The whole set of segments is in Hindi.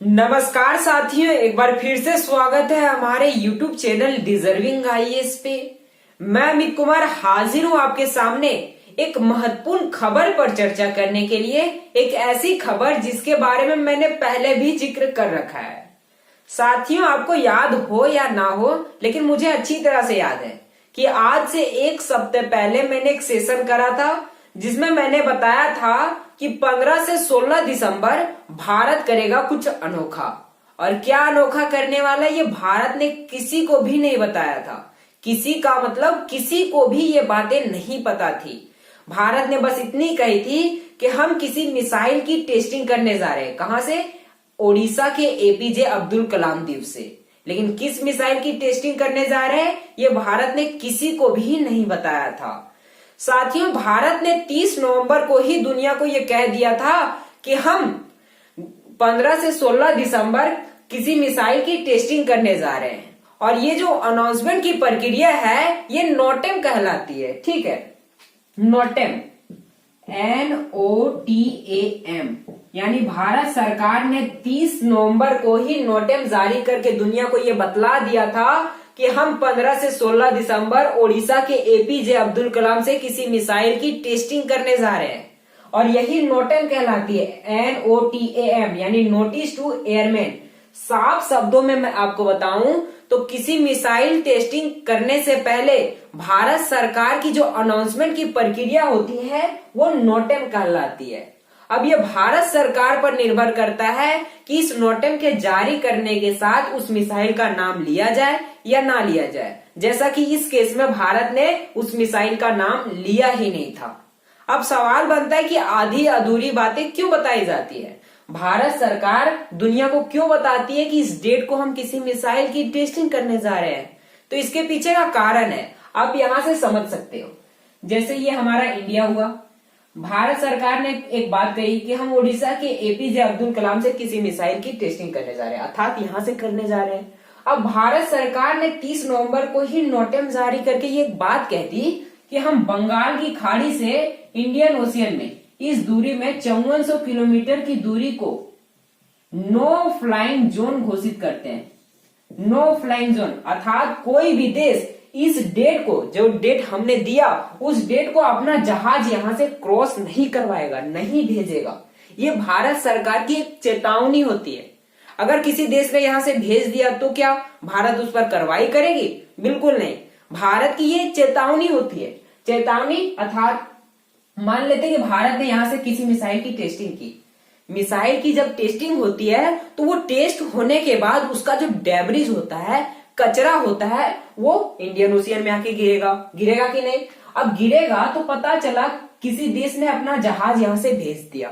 नमस्कार साथियों, एक बार फिर से स्वागत है हमारे YouTube चैनल डिजर्विंग आईएएस पे। मैं अमित कुमार हाजिर हूं आपके सामने एक महत्वपूर्ण खबर पर चर्चा करने के लिए। एक ऐसी खबर जिसके बारे में मैंने पहले भी जिक्र कर रखा है। साथियों, आपको याद हो या ना हो, लेकिन मुझे अच्छी तरह से याद है कि आज से एक सप्ताह पहले मैंने एक सेशन करा था जिसमें मैंने बताया था कि 15 से 16 दिसंबर भारत करेगा कुछ अनोखा। और क्या अनोखा करने वाला ये भारत ने किसी को भी नहीं बताया था। किसी का मतलब किसी को भी ये बातें नहीं पता थी। भारत ने बस इतनी कही थी कि हम किसी मिसाइल की टेस्टिंग करने जा रहे हैं। कहां से? ओडिशा के एपीजे अब्दुल कलाम द्वीप से। लेकिन किस मिसाइल की टेस्टिंग करने जा रहे हैं ये भारत ने किसी को भी नहीं बताया था। साथियों, भारत ने 30 नवंबर को ही दुनिया को यह कह दिया था कि हम 15 से 16 दिसंबर किसी मिसाइल की टेस्टिंग करने जा रहे हैं। और ये जो अनाउंसमेंट की प्रक्रिया है ये नोटेम कहलाती है। ठीक है, नोटेम, NOTAM, यानी भारत सरकार ने 30 नवंबर को ही नोटेम जारी करके दुनिया को यह बतला दिया था कि हम 15 से 16 दिसंबर ओडिशा के एपीजे अब्दुल कलाम से किसी मिसाइल की टेस्टिंग करने जा रहे हैं। और यही नोटेम कहलाती है, NOTAM, यानी नोटिस टू एयरमैन। साफ शब्दों में मैं आपको बताऊं तो किसी मिसाइल टेस्टिंग करने से पहले भारत सरकार की जो अनाउंसमेंट की प्रक्रिया होती है वो नोटेम कहलाती है। अब ये भारत सरकार पर निर्भर करता है कि इस नोटेम के जारी करने के साथ उस मिसाइल का नाम लिया जाए या ना लिया जाए। जैसा कि इस केस में भारत ने उस मिसाइल का नाम लिया ही नहीं था। अब सवाल बनता है कि आधी अधूरी बातें क्यों बताई जाती है? भारत सरकार दुनिया को क्यों बताती है कि इस डेट को हम किसी मिसाइल की टेस्टिंग करने जा रहे हैं? तो इसके पीछे का कारण है, आप यहां से समझ सकते हो। जैसे ये हमारा इंडिया हुआ, भारत सरकार ने एक बात कही कि हम ओडिशा के एपीजे अब्दुल कलाम से किसी मिसाइल की टेस्टिंग करने जा रहे हैं, अर्थात यहां से करने जा रहे हैं। अब भारत सरकार ने 30 नवंबर को ही नोटेम जारी करके ये बात कहती कि हम बंगाल की खाड़ी से इंडियन ओशियन में इस दूरी में 5400 किलोमीटर की दूरी को नो फ्लाइंग जोन घोषित करते हैं। नो फ्लाइंग जोन अर्थात कोई भी देश इस डेट को, जो डेट हमने दिया, उस डेट को अपना जहाज यहां से क्रॉस नहीं करवाएगा, नहीं भेजेगा। ये भारत सरकार की एक चेतावनी होती है। अगर किसी देश ने यहां से भेज दिया तो क्या भारत उस पर कार्रवाई करेगी? बिल्कुल नहीं। भारत की ये चेतावनी होती है। चेतावनी अर्थात मान लेते कि भारत ने यहां से किसी मिसाइल की टेस्टिंग की। मिसाइल की जब टेस्टिंग होती है तो वो टेस्ट होने के बाद उसका जो डेब्रिज होता है, कचरा होता है, वो इंडियन ओशियन में आके गिरेगा। गिरेगा कि नहीं? अब गिरेगा तो पता चला किसी देश ने अपना जहाज यहां से भेज दिया।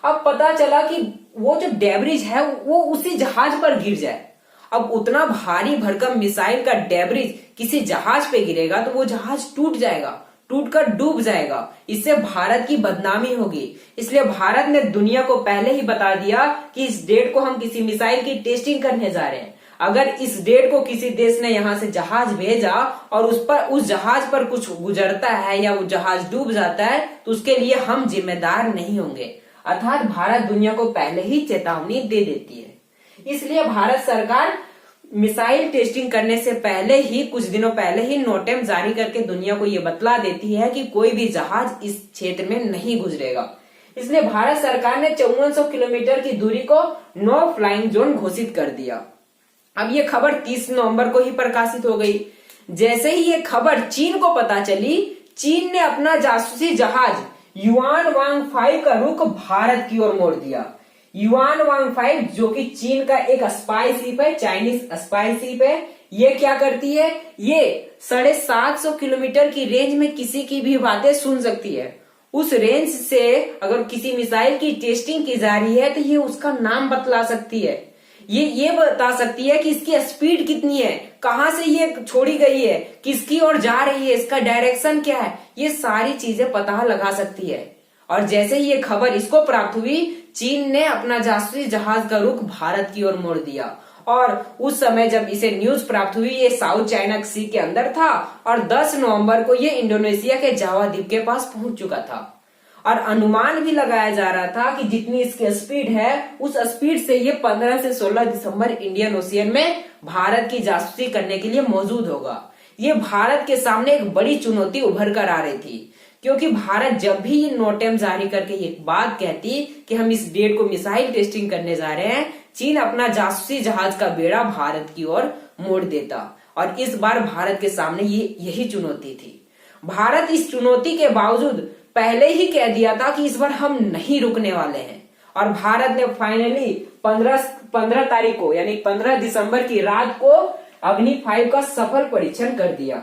अब पता चला कि वो जो डेब्रिज है वो उसी जहाज पर गिर जाए। अब उतना भारी भरकम मिसाइल का डेब्रिज किसी जहाज पे गिरेगा तो वो जहाज टूट जाएगा, टूटकर डूब जाएगा। इससे भारत की बदनामी होगी। इसलिए भारत ने दुनिया को पहले ही बता दिया कि इस डेट को हम किसी मिसाइल की टेस्टिंग करने जा रहे हैं। अगर इस डेट को किसी देश ने यहां से जहाज भेजा और उस जहाज पर कुछ गुजरता है या वो जहाज डूब जाता है तो उसके लिए हम जिम्मेदार नहीं होंगे। अर्थात भारत दुनिया को पहले ही चेतावनी दे देती है। इसलिए भारत सरकार मिसाइल टेस्टिंग करने से पहले ही, कुछ दिनों पहले ही नोटेम जारी करके दुनिया को यह बतला देती है कि कोई भी जहाज इस क्षेत्र में नहीं गुजरेगा। इसलिए भारत सरकार ने 5400 किलोमीटर की दूरी को नो फ्लाइंग जोन घोषित कर दिया। अब ये खबर 30 नवंबर को ही प्रकाशित हो गई। जैसे ही ये खबर चीन को पता चली, चीन ने अपना जासूसी जहाज युआन वांग 5 का रुख भारत की ओर मोड़ दिया। युआन वांग 5 जो कि चीन का एक स्पाई शिप है, चाइनीज स्पाई शिप है। ये क्या करती है? ये 750 किलोमीटर की रेंज में किसी की भी बातें सुन सकती है। उस रेंज से अगर किसी मिसाइल की टेस्टिंग की जा रही है तो ये उसका नाम बतला सकती है। ये बता सकती है कि इसकी स्पीड कितनी है, कहां से ये छोड़ी गई है, किसकी ओर जा रही है, इसका डायरेक्शन क्या है, ये सारी चीजें पता लगा सकती है। और जैसे ही ये खबर इसको प्राप्त हुई, चीन ने अपना जासूसी जहाज का रुख भारत की ओर मोड़ दिया। और उस समय जब इसे न्यूज प्राप्त हुई, ये साउथ चाइना सी के अंदर था और 10 नवंबर को ये इंडोनेशिया के जावा द्वीप के पास पहुंच चुका था। और अनुमान भी लगाया जा रहा था कि जितनी इसकी स्पीड है उस स्पीड से ये 15 से 16 दिसंबर इंडियन ओशियन में भारत की जासूसी करने के लिए मौजूद होगा। ये भारत के सामने एक बड़ी चुनौती उभर कर आ रही थी, क्योंकि भारत जब भी ये नोटेम जारी करके एक बात कहती कि हम इस डेट को मिसाइल टेस्टिंग करने जा रहे हैं, चीन अपना जासूसी जहाज का बेड़ा भारत की ओर मोड़ देता। और इस बार भारत के सामने यही चुनौती थी। भारत इस चुनौती के बावजूद पहले ही कह दिया था कि इस बार हम नहीं रुकने वाले हैं, और भारत ने फाइनली 15 तारीख को यानी 15 दिसंबर की रात को अग्नि 5 का सफल परीक्षण कर दिया।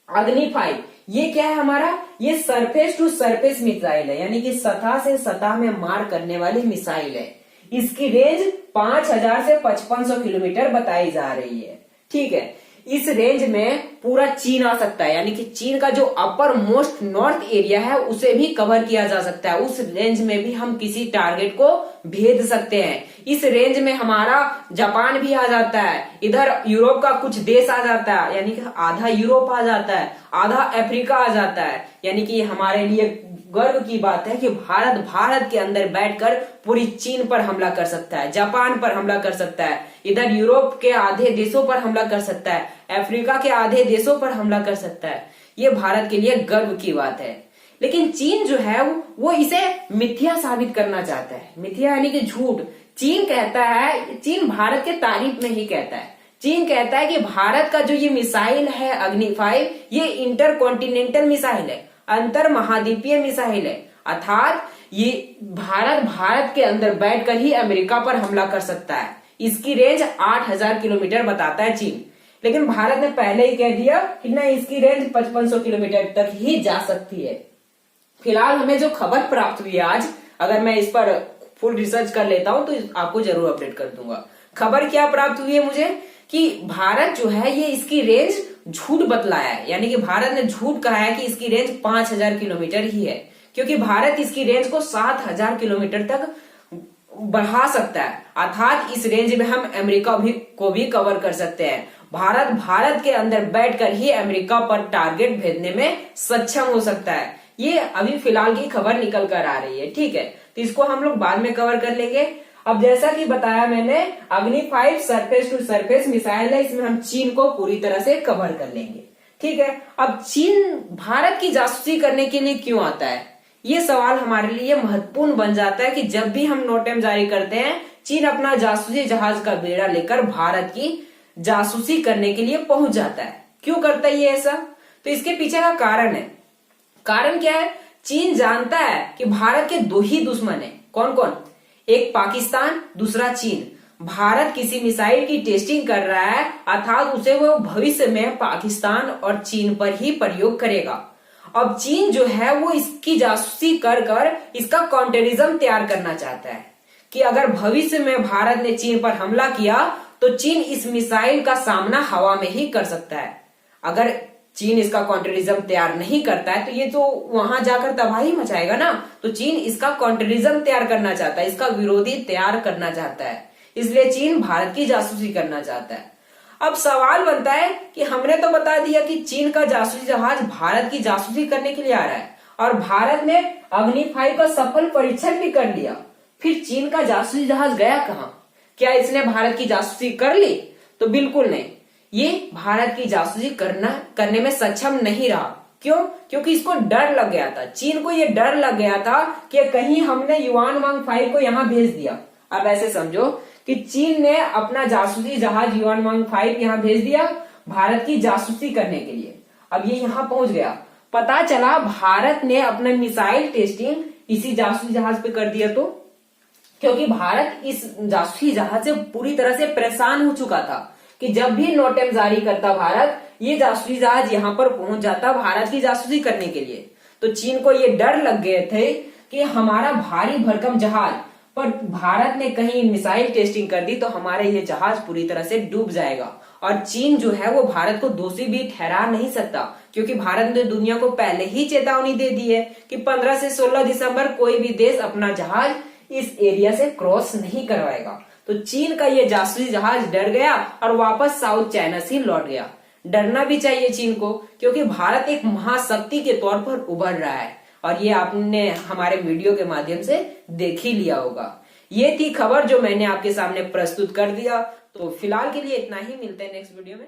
अग्नि 5 ये क्या है हमारा, ये सरफेस टू सरफेस मिसाइल है, यानी कि सतह से सतह में मार करने वाली मिसाइल है। इसकी रेंज 5000 से 5500 किलोमीटर बताई जा रही है। ठीक है, इस रेंज में पूरा चीन आ सकता है, यानी कि चीन का जो अपर मोस्ट नॉर्थ एरिया है उसे भी कवर किया जा सकता है। उस रेंज में भी हम किसी टारगेट को भेद सकते हैं। इस रेंज में हमारा जापान भी आ जाता है, इधर यूरोप का कुछ देश आ जाता है, यानी कि आधा यूरोप आ जाता है, आधा अफ्रीका आ जाता है। यानी कि हमारे लिए गर्व की बात है कि भारत के अंदर बैठकर पूरी चीन पर हमला कर सकता है, जापान पर हमला कर सकता है, इधर यूरोप के आधे देशों पर हमला कर सकता है, अफ्रीका के आधे देशों पर हमला कर सकता है। ये भारत के लिए गर्व की बात है। लेकिन चीन जो है वो इसे मिथ्या साबित करना चाहता है। मिथ्या यानी कि झूठ। चीन कहता है, चीन भारत के तारीफ में ही कहता है। चीन कहता है कि भारत का जो ये मिसाइल है अग्नि 5 ये इंटर कॉन्टिनेंटल मिसाइल है, अंतर महाद्वीपीय मिसाइल है, अर्थात ये भारत के अंदर बैठकर ही अमेरिका पर हमला कर सकता है। इसकी रेंज 8000 किलोमीटर बताता है चीन, लेकिन भारत ने पहले ही कह दिया कि नहीं, इसकी रेंज 5500 किलोमीटर तक ही जा सकती है। फिलहाल हमें जो खबर प्राप्त हुई आज, अगर मैं इस पर फुल रिसर्च कर लेता हूं तो आपको जरूर अपडेट कर दूंगा। खबर क्या प्राप्त हुई है मुझे कि भारत जो है ये इसकी रेंज झूठ बतलाया है, यानी कि भारत ने झूठ कहा है कि इसकी रेंज 5000 किलोमीटर ही है, क्योंकि भारत इसकी रेंज को 7000 किलोमीटर तक बढ़ा सकता है। अर्थात इस रेंज में हम अमेरिका को भी कवर कर सकते हैं। भारत के अंदर बैठकर ही अमेरिका पर टारगेट भेजने में सक्षम हो सकता है। ये अभी फिलहाल की खबर निकल कर आ रही है। ठीक है, तो इसको हम लोग बाद में कवर कर लेंगे। अब जैसा कि बताया मैंने, अग्नि 5 सरफेस टू सरफेस मिसाइल है, इसमें हम चीन को पूरी तरह से कवर कर लेंगे। ठीक है, अब चीन भारत की जासूसी करने के लिए क्यों आता है, ये सवाल हमारे लिए महत्वपूर्ण बन जाता है कि जब भी हम नोटेम जारी करते हैं, चीन अपना जासूसी जहाज का बेड़ा लेकर भारत की जासूसी करने के लिए पहुंच जाता है। क्यों करता है ये ऐसा, तो इसके पीछे का कारण है। कारण क्या है, चीन जानता है कि भारत के दो ही दुश्मन है। कौन कौन, एक पाकिस्तान, दूसरा चीन। भारत किसी मिसाइल की टेस्टिंग कर रहा है, अर्थात उसे वो भविष्य में पाकिस्तान और चीन पर ही प्रयोग करेगा। अब चीन जो है वो इसकी जासूसी कर इसका काउंटरिज्म तैयार करना चाहता है कि अगर भविष्य में भारत ने चीन पर हमला किया तो चीन इस मिसाइल का सामना हवा में ही कर सकता है। अगर चीन इसका काउंटरिज्म तैयार नहीं करता है तो ये तो वहां जाकर तबाही मचाएगा ना। तो चीन इसका काउंटरिज्म तैयार करना चाहता है, इसका विरोधी तैयार करना चाहता है, इसलिए चीन भारत की जासूसी करना चाहता है। अब सवाल बनता है कि हमने तो बता दिया कि चीन का जासूसी जहाज भारत की जासूसी करने के लिए आ रहा है और भारत ने अग्नि 5 का सफल परीक्षण भी कर लिया, फिर चीन का जासूसी जहाज गया कहां? क्या इसने भारत की जासूसी कर ली? तो बिल्कुल नहीं, ये भारत की जासूसी करने में सक्षम नहीं रहा। क्यों? क्योंकि इसको डर लग गया था, चीन को ये डर लग गया था कि कहीं हमने युआनवांग 5 को यहां भेज दिया। अब ऐसे समझो कि चीन ने अपना जासूसी जहाज युआनवांग 5 यहां भेज दिया भारत की जासूसी करने के लिए। अब ये यहां पहुंच गया, पता चला भारत ने अपना मिसाइल टेस्टिंग इसी जासूसी जहाज पे कर दिया। तो क्योंकि भारत इस जासूसी जहाज से पूरी तरह से परेशान हो चुका था कि जब भी नोटेम जारी करता भारत, ये जासूसी जहाज यहां पर पहुंच जाता भारत की जासूसी करने के लिए। तो चीन को ये डर लग गए थे कि हमारा भारी भरकम जहाज पर भारत ने कहीं मिसाइल टेस्टिंग कर दी तो हमारे ये जहाज पूरी तरह से डूब जाएगा। और चीन जो है वो भारत को दोषी भी ठहरा नहीं सकता, क्योंकि भारत ने दुनिया को पहले ही चेतावनी दे दी है कि 15 से 16 दिसंबर कोई भी देश अपना जहाज इस एरिया से क्रॉस नहीं करवाएगा। तो चीन का ये जासूसी जहाज डर गया और वापस साउथ चाइना सी लौट गया। डरना भी चाहिए चीन को, क्योंकि भारत एक महाशक्ति के तौर पर उभर रहा है। और ये आपने हमारे वीडियो के माध्यम से देख ही लिया होगा। ये थी खबर जो मैंने आपके सामने प्रस्तुत कर दिया। तो फिलहाल के लिए इतना ही, मिलते हैं नेक्स्ट वीडियो में।